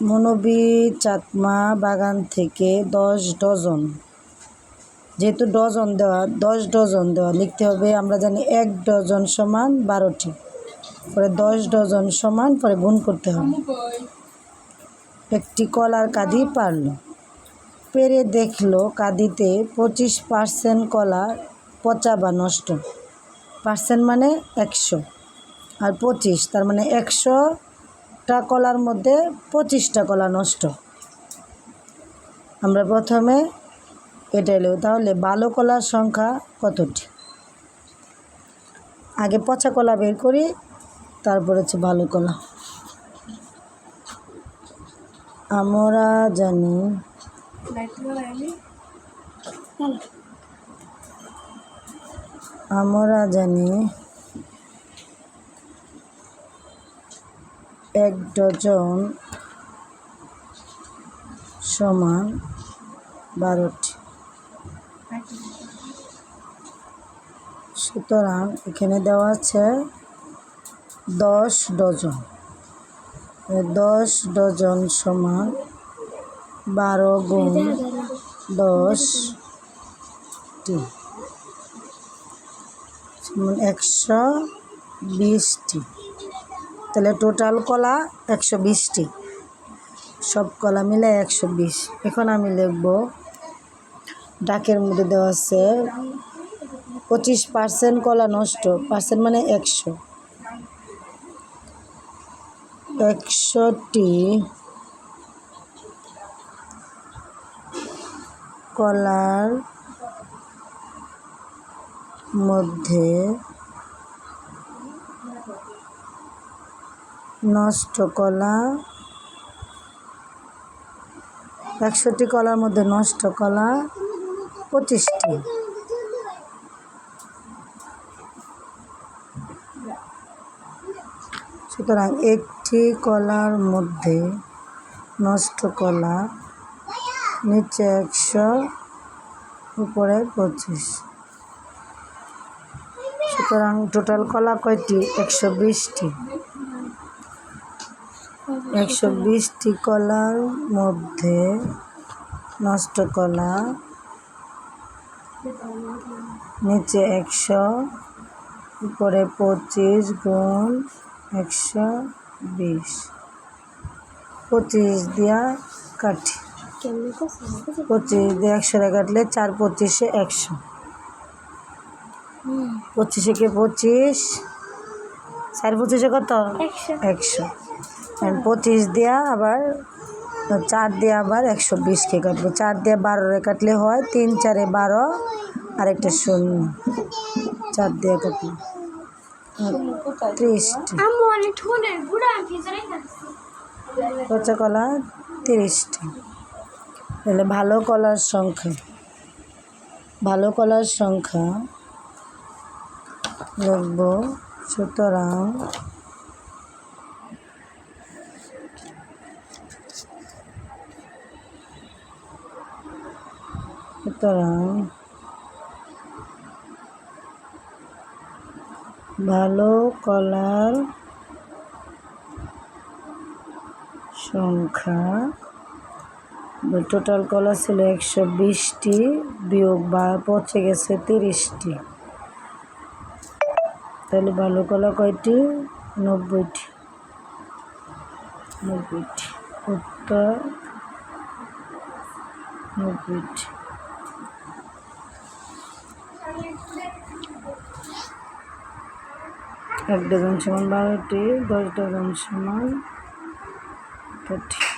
মনবী চাকমা বাগান থেকে 10 ডজন, যেহেতু ডজন দেওয়া 10 ডজন দেওয়া লিখতে হবে। আমরা জানি 1 ডজন সমান 12টি, পরে 10 ডজন সমান পরে গুণ করতে হবে। একটি কলার কাঁদি পারল, পেরে দেখলো কাঁদিতে 25% কলা পচা বা নষ্ট। পার্সেন্ট মানে 100 আর 25, তার মানে 100টা কলার মধ্যে 25টা কলা নষ্ট। আমরা প্রথমে এটা এলো, তাহলে ভালো কলার সংখ্যা কতটি? আগে পচা কলা বের করি, তারপর হচ্ছে ভালো কলা। আমরা জানি আমরা জানি 1 ডজন সমান 12টি। সুতরাং এখানে দেওয়া আছে 10 ডজন। 10 ডজন সমান 12 গুণ 10টি সমান 120টি। তাহলে টোটাল কলা 120টি, সব কলা মিলে 120। এখন আমি লিখব, ডাকের মধ্যে দেওয়া আছে 25% কলা নষ্ট, পার্সেন্ট মানে 100। 100টি কলার মধ্যে নষ্ট কলা, 100টি কলার মধ্যে নষ্ট কলা 25টি। সুতরাং একটি কলার মধ্যে নষ্ট কলা নিচে 100 উপরে 25। সুতরাং টোটাল কলা কয়টি? 120টি। 120টি কলার মধ্যে নষ্ট কলা নিচে 100 উপরে 25 গুণ 120। 25 দিয়া কাটি, 25 দিয়ে 100 কাটলে 4 25 100। 25 কে 25, 4 25 কত? 100। 25 দিয়া আবার 4 দিয়ে আবার 120কে কাটবো। 4 দিয়ে 12 কাটলে হয় 3 4 12 আর একটা 0। 4 দিয়ে কাটলে 30টি। পচা কলা 30টি। তাহলে ভালো কলার সংখ্যা লিখব। সুতরাং ভালো কলার সংখ্যা, টোটাল কলা ছিল 120টি, বিয়োগ বা পচে গেছে 30টি। তাহলে ভালো কলা কয়টি? 90টি। উত্তর 90টি। 1 ডজন সমান 12টি, 10 ডজন সমান 30।